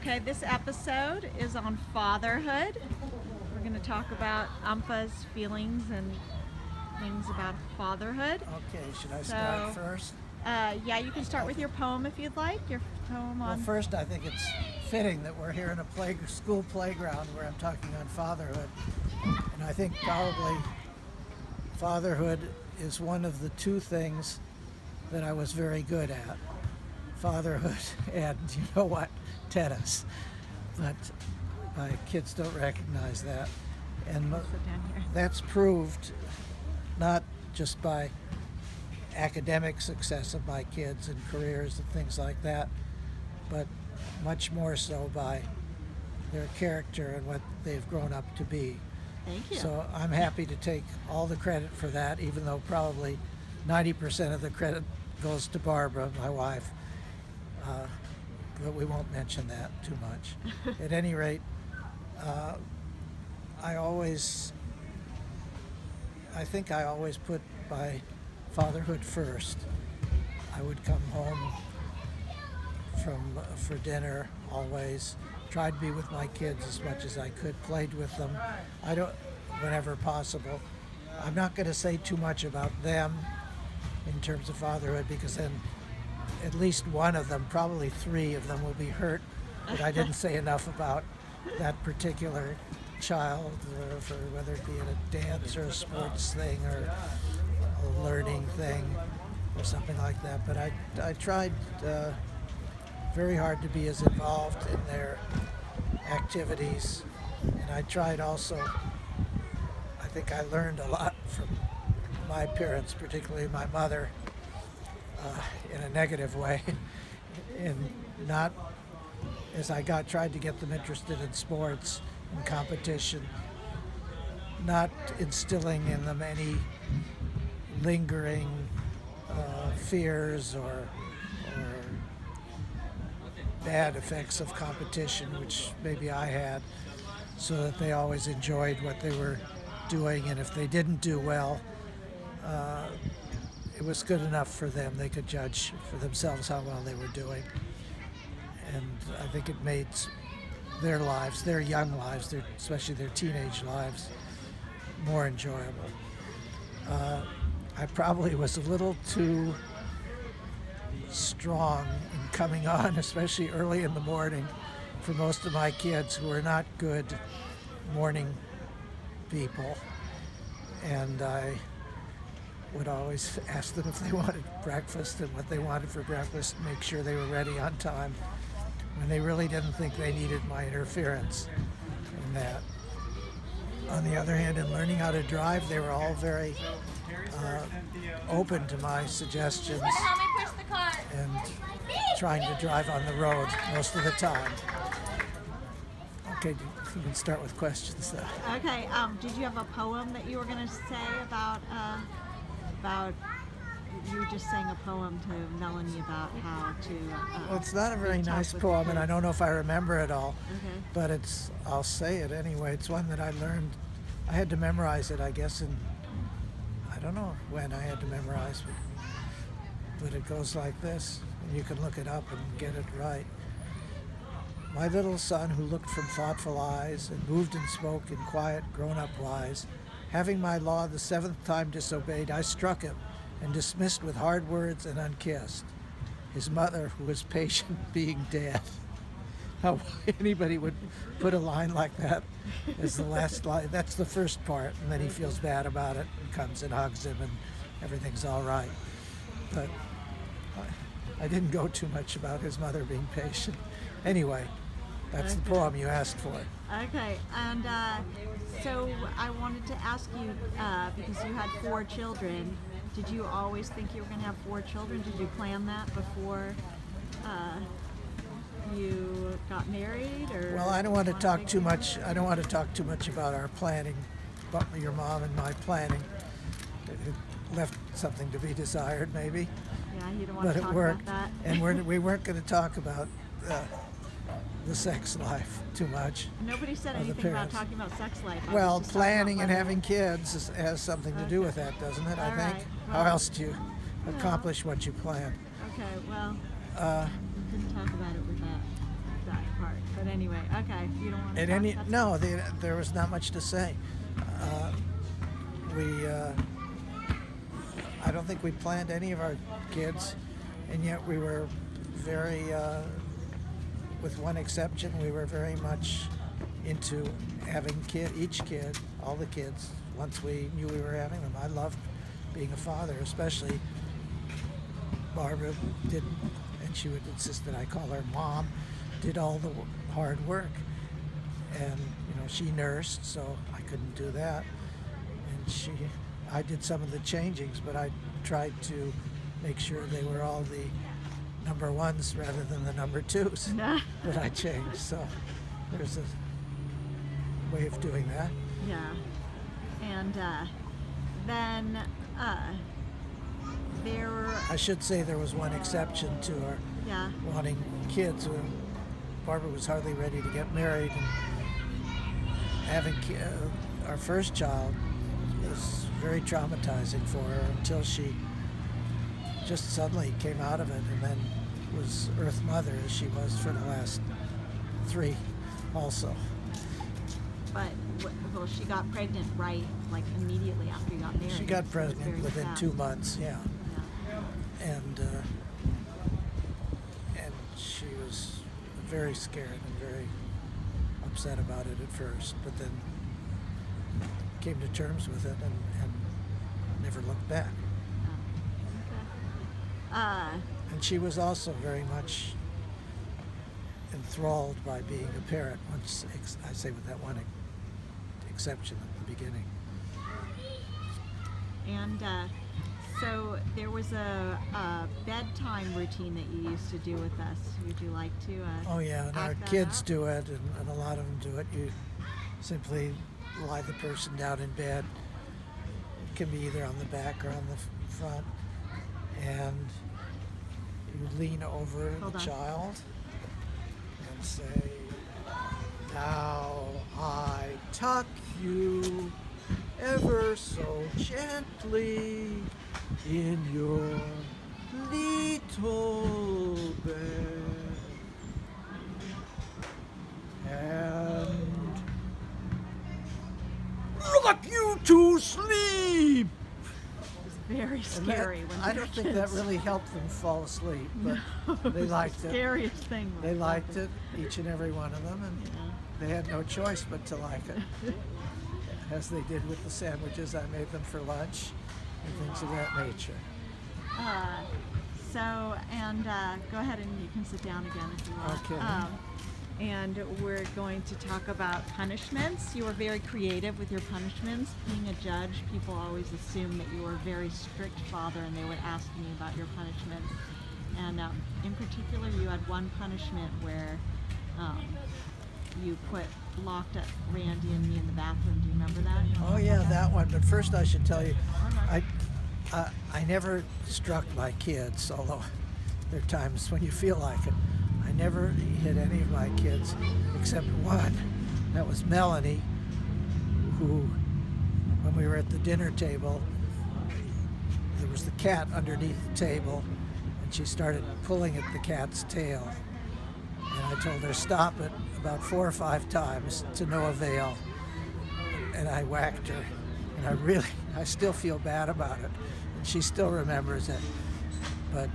Okay, this episode is on fatherhood. We're going to talk about Umpa's feelings and things about fatherhood. Okay, should I start first? Yeah, you can start with your poem if you'd like. Your poem on. Well, first, I think it's fitting that we're here in a school playground where I'm talking on fatherhood. And I think probably fatherhood is one of the two things that I was very good at. Fatherhood and, you know what, tennis. But my kids don't recognize that. And that's proved not just by academic success of my kids and careers and things like that, but much more so by their character and what they've grown up to be. Thank you. So I'm happy to take all the credit for that, even though probably 90% of the credit goes to Barbara, my wife. But we won't mention that too much. At any rate, I think I always put my fatherhood first. I would come home for dinner always, tried to be with my kids as much as I could, played with them. Whenever possible. I'm not going to say too much about them in terms of fatherhood, because then at least one of them, probably three of them, will be hurt that I didn't say enough about that particular child, for whether it be in a dance or a sports thing or a learning thing or something like that. But I tried very hard to be as involved in their activities, and I tried also, I think I learned a lot from my parents, particularly my mother, in a negative way, and not as I tried to get them interested in sports and competition, not instilling in them any lingering fears or bad effects of competition, which maybe I had, so that they always enjoyed what they were doing, and if they didn't do well, it was good enough for them. They could judge for themselves how well they were doing. And I think it made their lives, their young lives, especially their teenage lives, more enjoyable. I probably was a little too strong in coming on, especially early in the morning, for most of my kids who are not good morning people. And I would always ask them if they wanted breakfast and what they wanted for breakfast, make sure they were ready on time, when they really didn't think they needed my interference in that. On the other hand, in learning how to drive, they were all very open to my suggestions and trying to drive on the road most of the time. Okay, you can start with questions though. Okay, did you have a poem that you were going to say about you just sang a poem to Melanie about how to well, it's not a very nice poem, and I don't know if I remember it all. Okay. But I'll say it anyway. It's one that I learned. I had to memorize it, I guess, I don't know when I had to memorize it, but it goes like this, and you can look it up and get it right. My little son, who looked from thoughtful eyes and moved and spoke in quiet grown-up wise, having my law the seventh time disobeyed, I struck him and dismissed with hard words and unkissed. His mother, who was patient, being dead. How anybody would put a line like that as the last line. That's the first part, and then he feels bad about it and comes and hugs him and everything's all right. But I didn't go too much about his mother being patient. Anyway, that's the poem you asked for. Okay, and so I wanted to ask you, because you had 4 children, did you always think you were going to have 4 children? Did you plan that before you got married? Or well, I don't want to talk too much. I don't want to talk too much about our planning, about your mom and my planning. It left something to be desired, maybe. Yeah, you don't want to talk about that. And we weren't going to talk about the sex life too much. Nobody said anything about talking about sex life. Well, planning and having kids has something to do with that, doesn't it? I think. Well, how else do you accomplish what you plan? Okay, well, we couldn't talk about it with that part. But anyway, okay, you don't want to At talk, any that's no, there was not much to say. We I don't think we planned any of our kids, and yet we were very, with one exception, we were very much into having each kid, all the kids, once we knew we were having them. I loved being a father, especially Barbara did, and she would insist that I call her mom, did all the hard work. And, she nursed, so I couldn't do that. And I did some of the changings, but I tried to make sure they were all the number ones rather than the number twos that I changed. So there's a way of doing that. Yeah. And then there. I should say there was one exception to our wanting kids. Barbara was hardly ready to get married, and having our first child was very traumatizing for her until she just suddenly came out of it, and then was Earth Mother as she was for the last 3 also. But well, she got pregnant like immediately after you got married. She got pregnant within fast. 2 months, yeah. And she was very scared and very upset about it at first, but then came to terms with it and never looked back. Okay. And she was also very much enthralled by being a parent, once I say with that one exception at the beginning. And so there was a bedtime routine that you used to do with us. Would you like to? Oh yeah, and our act that kids out? do it, and a lot of them do it. You simply lie the person down in bed. It can be either on the back or on the front, and you lean over the child and say, "Now I tuck you ever so gently in your little bed, and rock you to sleep." It was very scary. I don't think that really helped them fall asleep, but they liked it. Scariest thing. They liked it, each and every one of them, and they had no choice but to like it. As they did with the sandwiches I made them for lunch and things of that nature. Go ahead and you can sit down again if you want. Okay. And we're going to talk about punishments. You were very creative with your punishments. Being a judge, people always assume that you were a very strict father, and they would ask me about your punishments. And in particular, you had one punishment where you locked up Randy and me in the bathroom. Do you remember that? Oh yeah, that one. But first I should tell you, I never struck my kids, although there are times when you feel like it. I never hit any of my kids except one. That was Melanie, who, when we were at the dinner table, there was the cat underneath the table, and she started pulling at the cat's tail. And I told her, "Stop it," about 4 or 5 times, to no avail. And I whacked her. And I still feel bad about it. And she still remembers it. But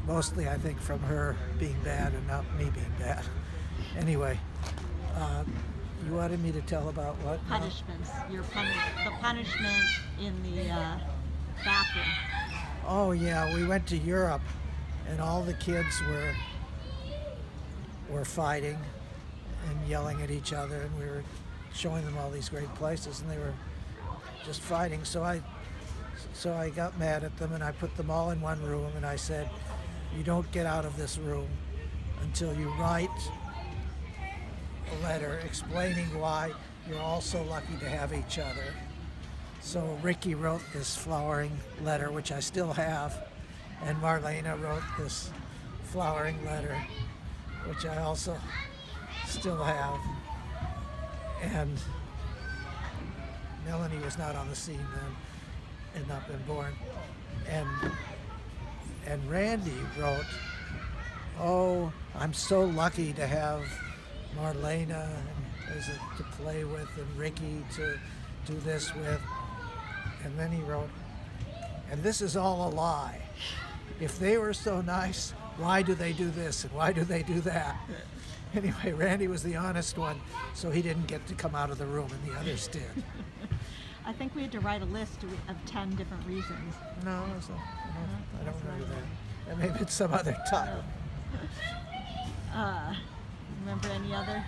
mostly I think from her being bad and not me being bad. Anyway, you wanted me to tell about what? Punishments. The punishment in the bathroom. Oh yeah, we went to Europe, and all the kids were fighting and yelling at each other, and we were showing them all these great places, and they were just fighting. So I got mad at them, and I put them all in one room, and I said, "You don't get out of this room until you write a letter explaining why you're all so lucky to have each other." So Ricky wrote this flowering letter, which I still have, and Marlena wrote this flowering letter, which I also still have. And Melanie was not on the scene then, had not been born. And Randy wrote, "Oh, I'm so lucky to have Marlena to play with, and Ricky to do this with. And then he wrote, and this is all a lie. If they were so nice, why do they do this and why do they do that? Anyway, Randy was the honest one, so he didn't get to come out of the room, and the others did. I think we had to write a list of 10 different reasons. No, I don't remember that. And maybe it's some other time. Remember any other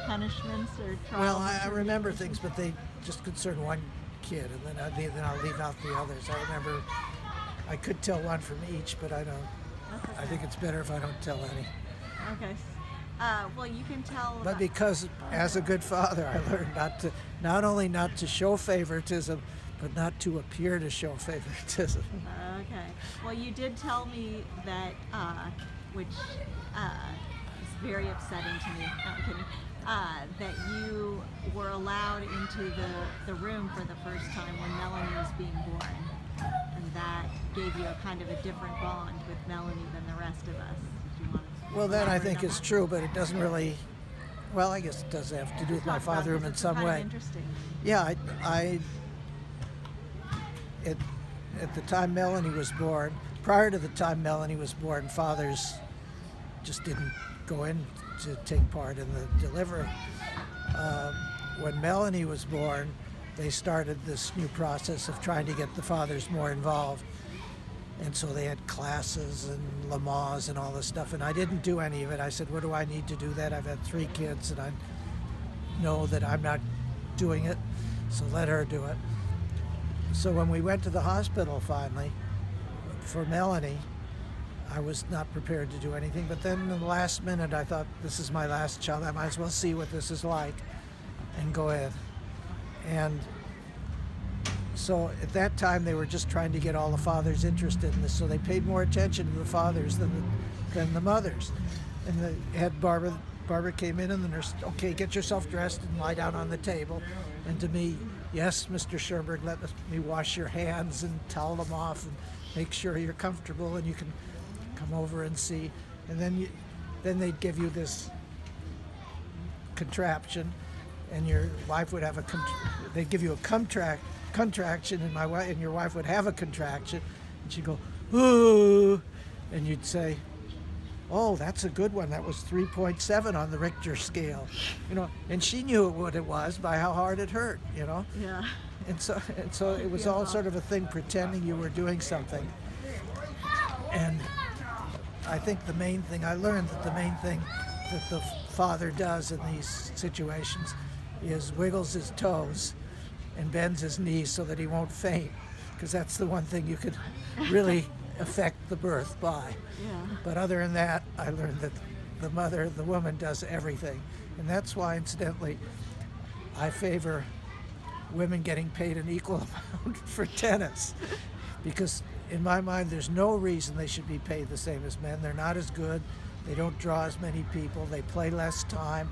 punishments or trials? Well, I remember things, but they just concern one kid, and then I'll leave out the others. I remember I could tell one from each, but I don't. Okay. I think it's better if I don't tell any. Okay. Well, you can tell. But because, as a good father, I learned not only not to show favoritism, but not to appear to show favoritism. Okay. Well, you did tell me that, which is very upsetting to me. No, I'm kidding. That you were allowed into the room for the first time when Melanie was being born, and that gave you a kind of a different bond with Melanie than the rest of us. Do you want to Well, that I think is true, but it doesn't really. Well, I guess it does have to do with my fatherhood in some way. Interesting. Yeah, at the time Melanie was born, prior to the time Melanie was born, fathers just didn't go in to take part in the delivery. When Melanie was born, they started this new process of trying to get the fathers more involved. And so they had classes and Lamaze and all this stuff, and I didn't do any of it. I said, what do I need to do that? I've had 3 kids, and I know that I'm not doing it, so let her do it. So when we went to the hospital finally, for Melanie, I was not prepared to do anything, but then in the last minute I thought, this is my last child, I might as well see what this is like, and go in. And so at that time they were just trying to get all the fathers interested in this, so they paid more attention to the fathers than the mothers. And the head Barbara came in, and the nurse, okay, get yourself dressed and lie down on the table. And to me, yes, Mr. Schoenberg, let me wash your hands and towel them off and make sure you're comfortable and you can come over and see. And then they'd give you this contraption, and your wife would have they'd give you a contraction, and your wife would have a contraction, and she'd go, ooh, and you'd say, oh, that's a good one. That was 3.7 on the Richter scale, and she knew what it was by how hard it hurt, Yeah. And so it was all sort of a thing, pretending you were doing something. And I think I learned that the main thing that the father does in these situations is wiggles his toes and bends his knees so that he won't faint, because that's the one thing you could really affect the birth by. Yeah. But other than that, I learned that the woman does everything. And that's why, incidentally, I favor women getting paid an equal amount for tennis, because in my mind there's no reason they should be paid the same as men. They're not as good, they don't draw as many people, they play less time,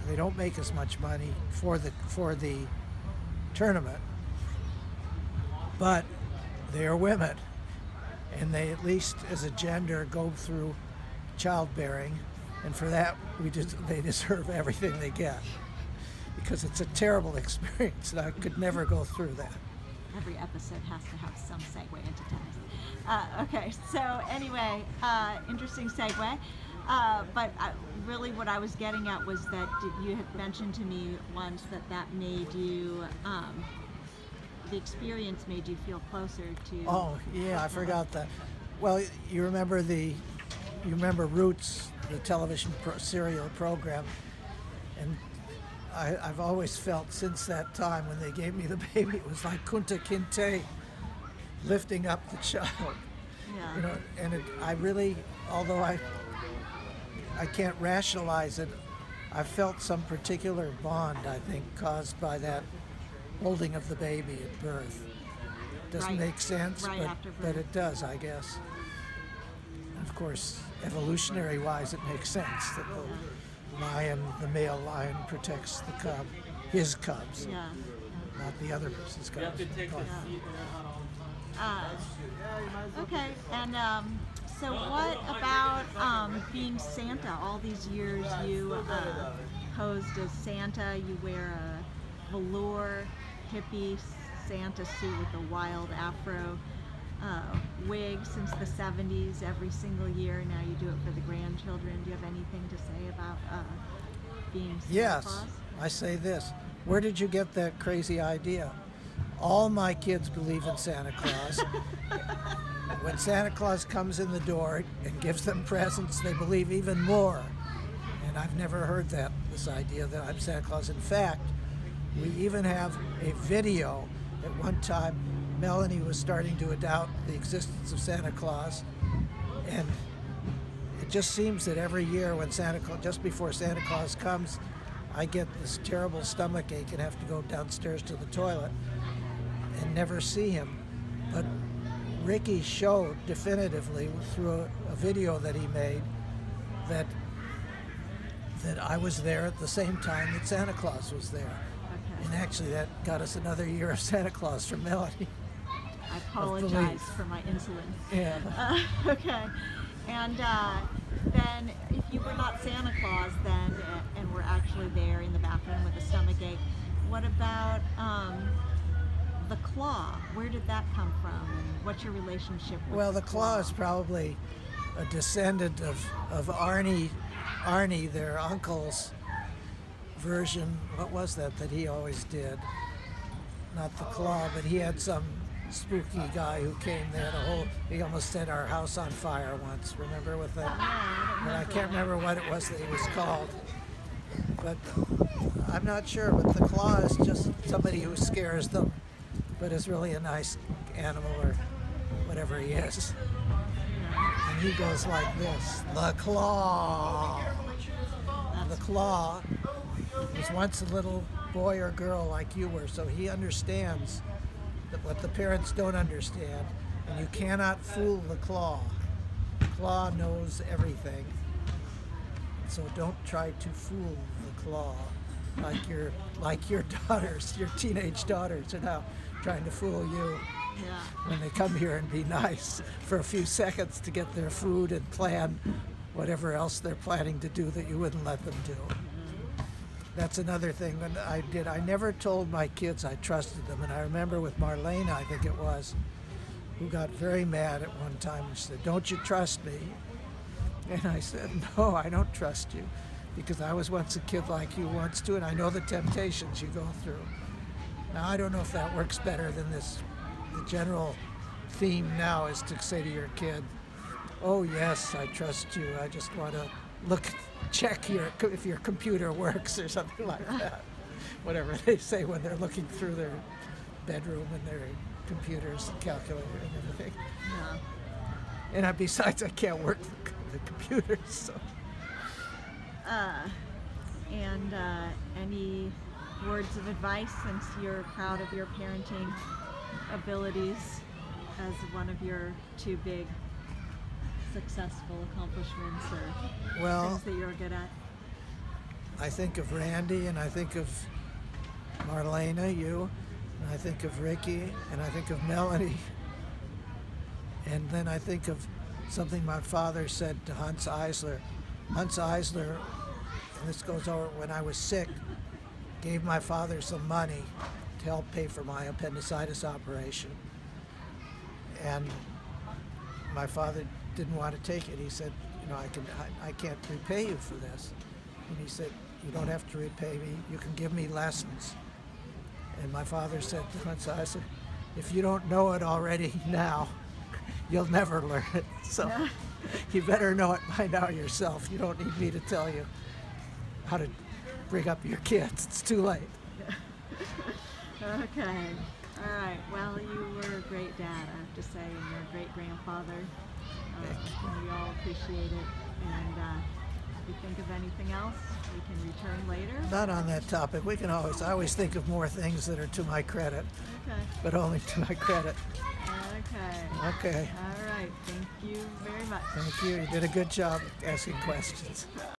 they don't make as much money for the tournament, but they are women, and they, at least as a gender, go through childbearing, and for that they deserve everything they get, because it's a terrible experience, and I could never go through that. Every episode has to have some segue into tennis. Okay, so anyway, interesting segue. But really what I was getting at was that you had mentioned to me once that made you, the experience made you feel closer to... Oh, yeah, I forgot that. Well, you remember Roots, the television serial program, and I've always felt since that time when they gave me the baby, it was like Kunta Kinte lifting up the child. Yeah. And I really, although I can't rationalize it, I felt some particular bond, I think, caused by that holding of the baby at birth. Doesn't make sense, but it does, I guess. And of course, evolutionary-wise, it makes sense that the male lion protects the cub, his cubs, not the other person's cubs. Okay, and So what about being Santa? All these years you posed as Santa. You wear a velour hippie Santa suit with a wild afro wig since the 70s every single year. Now you do it for the grandchildren. Do you have anything to say about being Santa Yes, Claus? I say this. Where did you get that crazy idea? All my kids believe in Santa Claus. When Santa Claus comes in the door and gives them presents, they believe even more. And I've never heard this idea that I'm Santa Claus. In fact, we even have a video. At one time, Melanie was starting to doubt the existence of Santa Claus. And it just seems that every year when just before Santa Claus comes, I get this terrible stomach ache and have to go downstairs to the toilet and never see him. But Ricky showed definitively through a video that he made that I was there at the same time that Santa Claus was there. Okay. And actually that got us another year of Santa Claus for Melanie. I apologize for my insolence. Yeah. Okay. And then if you were not Santa Claus then and were actually there in the bathroom with a stomach ache, what about the claw? Where did that come from? And what's your relationship with Well, the claw is probably a descendant of Arnie, their uncle's version. What was that he always did? Not the claw, but he had some spooky guy who came there. He almost set our house on fire once. Remember with that? But I can't remember what it was that he was called. But I'm not sure. But the claw is just somebody who scares them, but is really a nice animal or whatever he is. And he goes like this: the claw. The claw was once a little boy or girl like you were, so he understands that what the parents don't understand, and you cannot fool the claw. The claw knows everything, so don't try to fool the claw like your daughters, your teenage daughters are now trying to fool you. Yeah. When they come here and be nice for a few seconds to get their food and plan whatever else they're planning to do that you wouldn't let them do. That's another thing that I did. I never told my kids I trusted them. And I remember with Marlena, I think it was, who got very mad at one time and she said, "Don't you trust me?" And I said, "No, I don't trust you, because I was once a kid like you once too, and I know the temptations you go through." Now, I don't know if that works better than this. The general theme now is to say to your kid, "Oh yes, I trust you. I just want to check if your computer works," or something like that. Whatever they say when they're looking through their bedroom and their computers and calculator and everything. Yeah. And besides, I can't work the computers. So. And any words of advice, since you're proud of your parenting abilities as one of your two big successful accomplishments or things that you're good at? I think of Randy, and I think of Marlena, you, and I think of Ricky, and I think of Melanie. And then I think of something my father said to Hans Eisler. Hans Eisler, and this goes over when I was sick, gave my father some money to help pay for my appendicitis operation. And my father didn't want to take it. He said, I can't repay you for this. And he said, "You don't have to repay me. You can give me lessons." And my father said to Hans, I said, "If you don't know it already now, you'll never learn it. So you better know it by now yourself. You don't need me to tell you how to bring up your kids. It's too late." Okay. All right. Well, you were a great dad, I have to say, and you're a great grandfather. We all appreciate it. And if you think of anything else, we can return later. Not on that topic. I always think of more things that are to my credit, Okay. but only to my credit. Okay. Okay. All right. Thank you very much. Thank you. You did a good job asking questions.